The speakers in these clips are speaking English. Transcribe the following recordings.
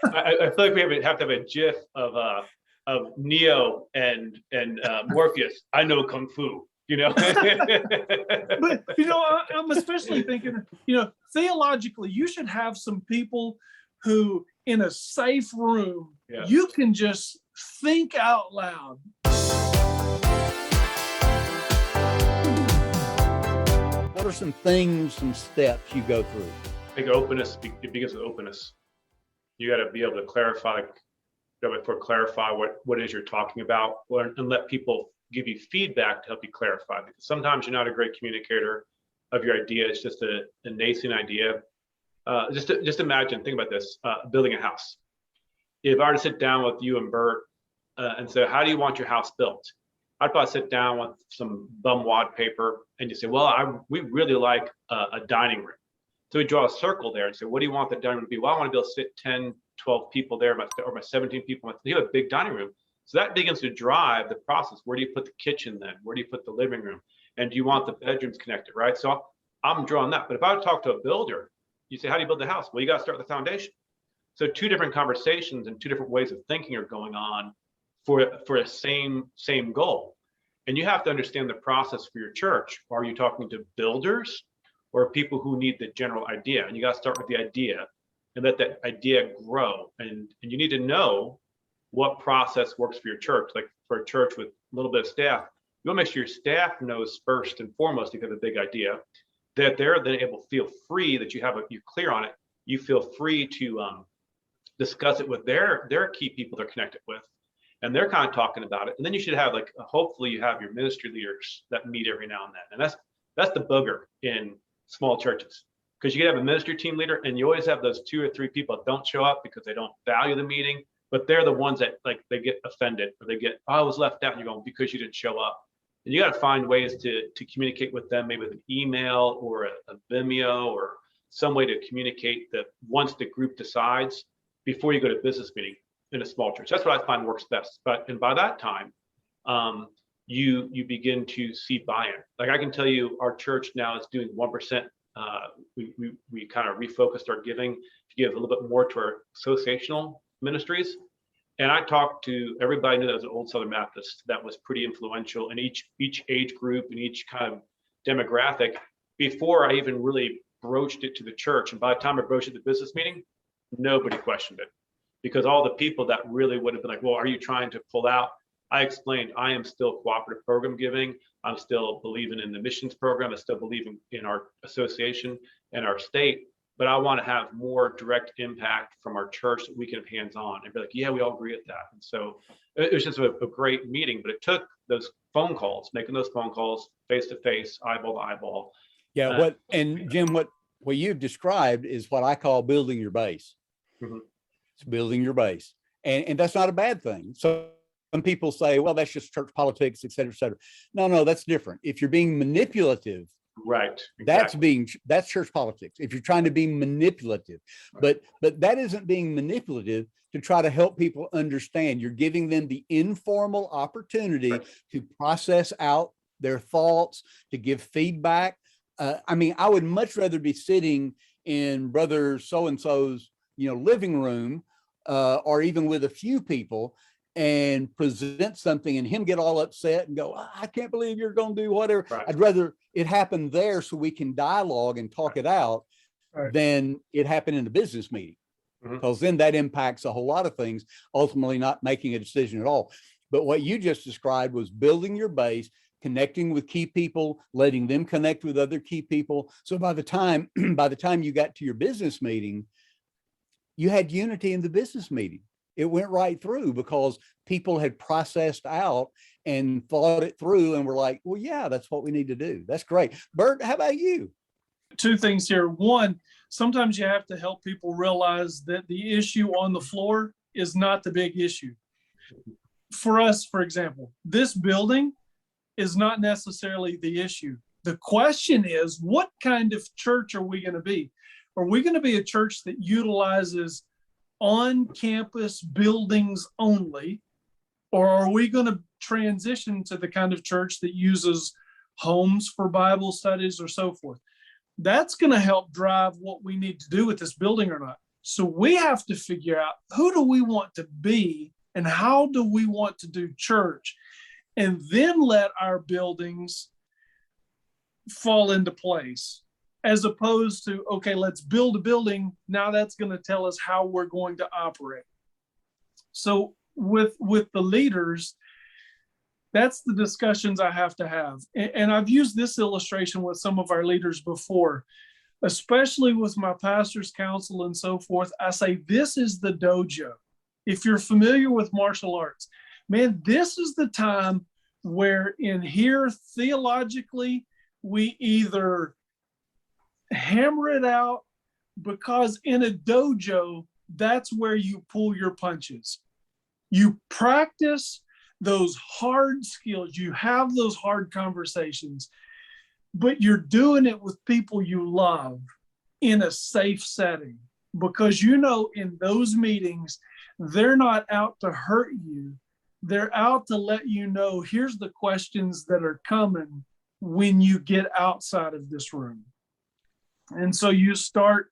I feel like we have to have a GIF of Neo and Morpheus. I know Kung Fu, you know. But I'm especially thinking, theologically, you should have some people who, in a safe room, you can just think out loud. What are some things, some steps you go through? I think openness, it begins with openness. You got to be able to clarify what it is you're talking about, and let people give you feedback to help you clarify. Because sometimes you're not a great communicator of your idea. It's just a nascent idea. Just imagine, think about this, building a house. If I were to sit down with you and Bert and say, how do you want your house built? I'd probably sit down with some bum wad paper and you say, well, we really like a dining room. So we draw a circle there and say, what do you want the dining room to be? Well, I want to be able to sit 10, 12 people there, or my 17 people. You have a big dining room. So that begins to drive the process. Where do you put the kitchen then? Where do you put the living room? And do you want the bedrooms connected, right? So I'm drawing that. But if I would talk to a builder, you say, how do you build the house? Well, you got to start with the foundation. So two different conversations and two different ways of thinking are going on for a same goal. And you have to understand the process for your church. Are you talking to builders or people who need the general idea? And you got to start with the idea and let that idea grow. And you need to know what process works for your church. Like for a church with a little bit of staff, you want to make sure your staff knows first and foremost, if you have a big idea, that they're then able to feel free, that you're clear on it. You feel free to discuss it with their key people they're connected with. And they're kind of talking about it. And then you should have hopefully you have your ministry leaders that meet every now and then. And that's the booger in small churches, because you can have a ministry team leader and you always have those 2 or 3 people that don't show up because they don't value the meeting, but they're the ones that they get offended or they get, I was left out, and you're going, because you didn't show up. And you got to find ways to communicate with them, maybe with an email or a Vimeo or some way to communicate that once the group decides before you go to business meeting in a small church. That's what I find works best. And by that time, you begin to see buy-in. Like I can tell you, our church now is doing 1%. We kind of refocused our giving to give a little bit more to our associational ministries. And I talked to everybody I knew that was an old Southern Baptist that was pretty influential in each age group and each kind of demographic before I even really broached it to the church. And by the time I broached it to the business meeting, nobody questioned it, because all the people that really would have been like, well, are you trying to pull out? I explained, I am still cooperative program giving. I'm still believing in the missions program. I still believe in our association and our state, but I want to have more direct impact from our church that we can have hands-on and be like, yeah, we all agree with that. And so it was just a great meeting, but it took those phone calls, making those phone calls face-to-face, eyeball to eyeball. Yeah, Jim, what you've described is what I call building your base. Mm-hmm. It's building your base. And that's not a bad thing. So some people say, well, that's just church politics, et cetera, et cetera. No, that's different. If you're being manipulative, right, exactly. that's church politics. If you're trying to be manipulative, right. But that isn't being manipulative to try to help people understand. You're giving them the informal opportunity right. to process out their thoughts, to give feedback. I would much rather be sitting in brother so-and-so's, living room, or even with a few people, and present something and him get all upset and go, I can't believe you're going to do whatever. Right. I'd rather it happen there so we can dialogue and talk right. it out right. than it happen in a business meeting, because then that impacts a whole lot of things, ultimately not making a decision at all. But what you just described was building your base, connecting with key people, letting them connect with other key people. So by the time you got to your business meeting, you had unity in the business meeting. It went right through because people had processed out and thought it through and were like, well, yeah, that's what we need to do. That's great. Bert, how about you? 2 things here. One, sometimes you have to help people realize that the issue on the floor is not the big issue. For us, for example, this building is not necessarily the issue. The question is, what kind of church are we going to be? Are we going to be a church that utilizes on-campus buildings only, or are we going to transition to the kind of church that uses homes for Bible studies or so forth? That's going to help drive what we need to do with this building or not. So we have to figure out, who do we want to be and how do we want to do church? And then let our buildings fall into place, as opposed to, okay, let's build a building. Now that's going to tell us how we're going to operate. So with the leaders, that's the discussions I have to have. And I've used this illustration with some of our leaders before, especially with my pastor's council and so forth. I say, this is the dojo. If you're familiar with martial arts, man, this is the time where in here, theologically, we either hammer it out, because in a dojo, that's where you pull your punches. You practice those hard skills. You have those hard conversations, but you're doing it with people you love in a safe setting, because in those meetings, they're not out to hurt you. They're out to let you know, here's the questions that are coming when you get outside of this room. And so you start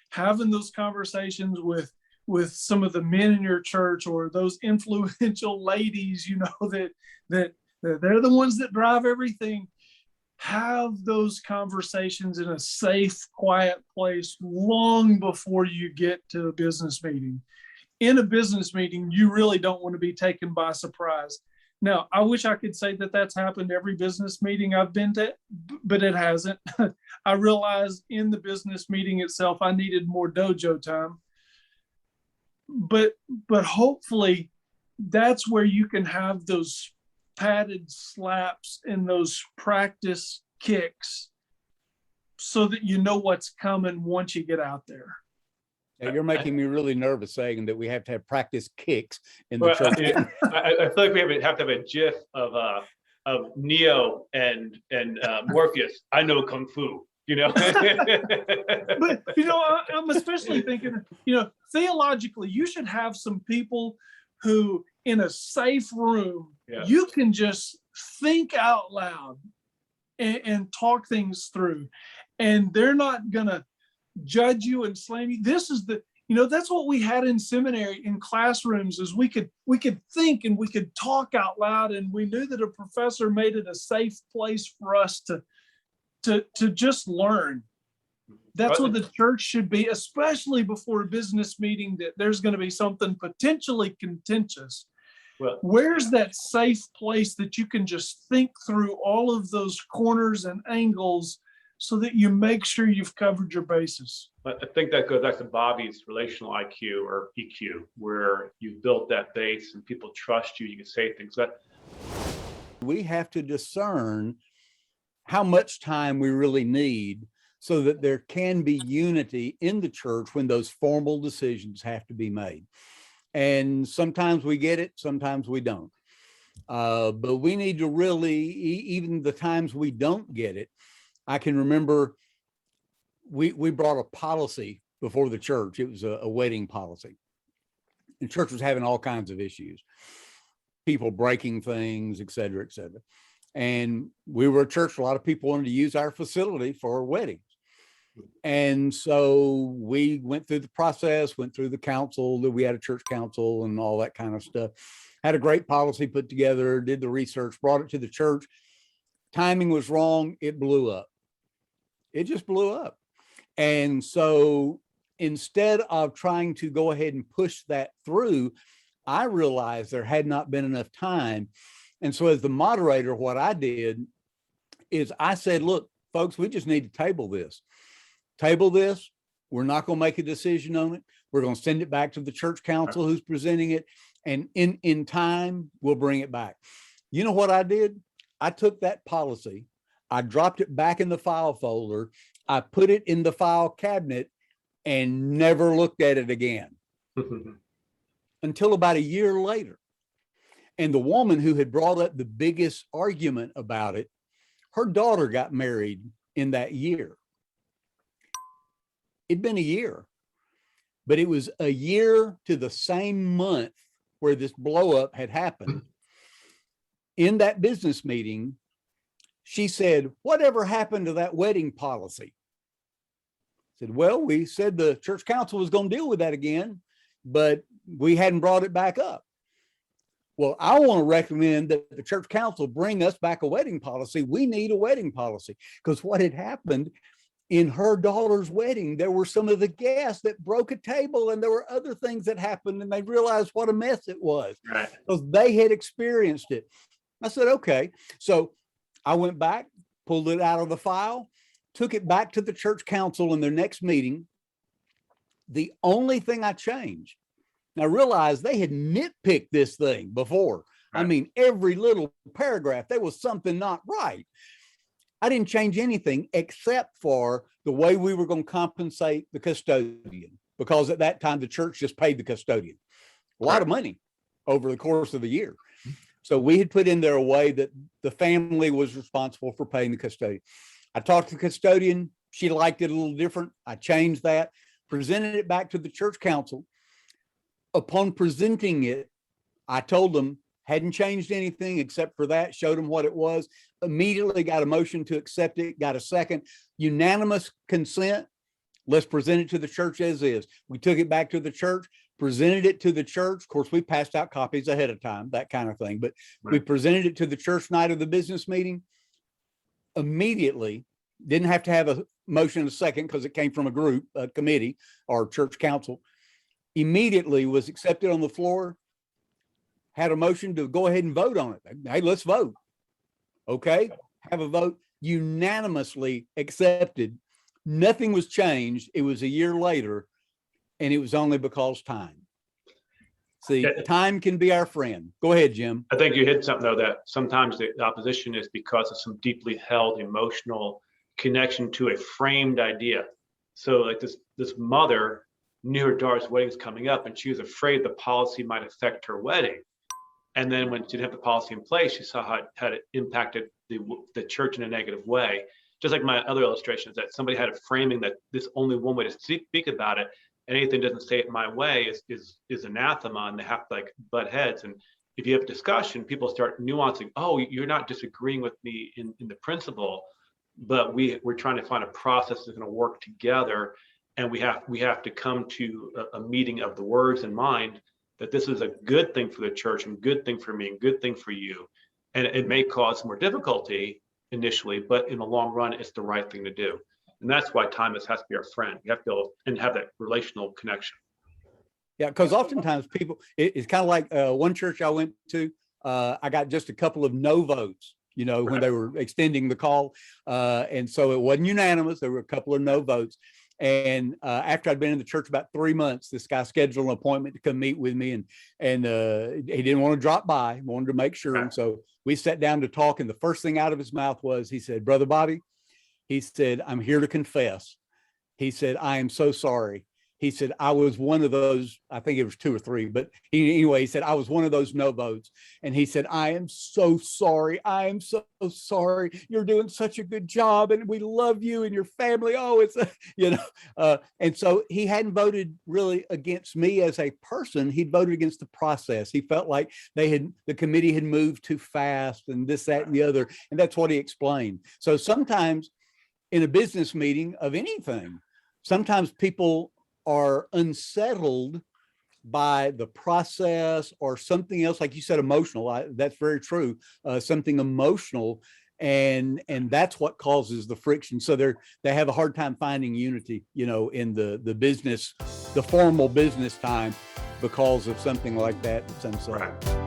having those conversations with some of the men in your church, or those influential ladies, that they're the ones that drive everything. Have those conversations in a safe, quiet place long before you get to a business meeting. In a business meeting, you really don't want to be taken by surprise. Now, I wish I could say that that's happened every business meeting I've been to, but it hasn't. I realized in the business meeting itself, I needed more dojo time. But hopefully that's where you can have those padded slaps and those practice kicks, so that you know what's coming once you get out there. Yeah, you're making me really nervous saying that we have to have practice kicks in the church. I feel like we have to have a GIF of Neo and Morpheus. I know Kung Fu. But I'm especially thinking, theologically, you should have some people who, in a safe room, you can just think out loud and talk things through, and they're not gonna judge you and slam you. This is that's what we had in seminary, in classrooms, is we could think and we could talk out loud, and we knew that a professor made it a safe place for us to just learn. That's what the church should be, especially before a business meeting that there's going to be something potentially contentious. Well, where's that safe place that you can just think through all of those corners and angles, so that you make sure you've covered your bases? I think that goes back to Bobby's relational IQ or EQ, where you've built that base and people trust you. You can say things. We have to discern how much time we really need, so that there can be unity in the church when those formal decisions have to be made. And sometimes we get it, sometimes we don't. But we need to really, even the times we don't get it. I can remember we brought a policy before the church. It was a wedding policy. The church was having all kinds of issues, people breaking things, et cetera, et cetera. And we were a church, a lot of people wanted to use our facility for weddings. And so we went through the process, went through the council, that we had a church council and all that kind of stuff. Had a great policy put together, did the research, brought it to the church. Timing was wrong. It blew up. It just blew up. And so instead of trying to go ahead and push that through, I realized there had not been enough time. And so as the moderator, what I did is I said, look, folks, we just need to table this. Table this. We're not going to make a decision on it. We're going to send it back to the church council who's presenting it. And in time, we'll bring it back. You know what I did? I took that policy, I dropped it back in the file folder, I put it in the file cabinet, and never looked at it again until about a year later. And the woman who had brought up the biggest argument about it, her daughter got married in that year. It'd been a year, but it was a year to the same month where this blow up had happened. In that business meeting, she said, whatever happened to that wedding policy? Said, well, we said the church council was going to deal with that again, but we hadn't brought it back up. Well, I want to recommend that the church council bring us back a wedding policy. We need a wedding policy, because what had happened in her daughter's wedding, there were some of the guests that broke a table, and there were other things that happened, and they realized what a mess it was, Right. because they had experienced it. I said, okay. So I went back, pulled it out of the file, took it back to the church council in their next meeting. The only thing I changed, now realize they had nitpicked this thing before. Right. I mean, every little paragraph, there was something not right. I didn't change anything except for the way we were going to compensate the custodian, because at that time, the church just paid the custodian a lot of money over the course of the year. So we had put in there a way that the family was responsible for paying the custodian. I talked to the custodian. She liked it a little different. I changed that, presented it back to the church council. Upon presenting it, I told them, hadn't changed anything except for that, showed them what it was, immediately got a motion to accept it, got a second, unanimous consent. Let's present it to the church as is. We took it back to the church, presented it to the church. Of course, we passed out copies ahead of time, that kind of thing, but we presented it to the church night of the business meeting. Immediately, didn't have to have a motion a second because it came from a group, a committee or church council. Immediately was accepted on the floor, had a motion to go ahead and vote on it. Hey, let's vote. Okay, have a vote, unanimously accepted. Nothing was changed. It was a year later, and it was only because time. See, time can be our friend. Go ahead, Jim. I think you hit something though, that sometimes the opposition is because of some deeply held emotional connection to a framed idea. So like this mother knew her daughter's wedding was coming up, and she was afraid the policy might affect her wedding. And then when she didn't have the policy in place, she saw how it had impacted the church in a negative way. Just like my other illustration is that somebody had a framing that this only one way to speak about it, and anything doesn't say it my way is anathema, and they have to like butt heads. And if you have a discussion, people start nuancing, oh, you're not disagreeing with me in the principle, but we're trying to find a process that's going to work together. And we have to come to a meeting of the words in mind that this is a good thing for the church and good thing for me and good thing for you. And it may cause more difficulty initially, but in the long run, it's the right thing to do. And that's why time has to be our friend. You have to be able and have that relational connection. Yeah, because oftentimes people, it's kind of like one church I went to, I got just a couple of no votes, you know, when they were extending the call. And so it wasn't unanimous. There were a couple of no votes. And after I'd been in the church about 3 months, this guy scheduled an appointment to come meet with me, and he didn't want to drop by, wanted to make sure. And so we sat down to talk, and the first thing out of his mouth was, he said, "Brother Bobby," he said, "I'm here to confess." He said, "I am so sorry." He said, "I was one of those," I think it was 2 or 3, but anyway, he said, "I was one of those no votes." And he said, "I am so sorry. I am so sorry. You're doing such a good job, and we love you and your family." Oh, it's, you know, and so he hadn't voted really against me as a person. He'd voted against the process. He felt like the committee had moved too fast and this, that, and the other. And that's what he explained. So sometimes in a business meeting of anything, sometimes people are unsettled by the process or something else, like you said, emotional. That's very true. Something emotional, and that's what causes the friction. So they have a hard time finding unity, you know, in the business, the formal business time, because of something like that that's unsettled. Right.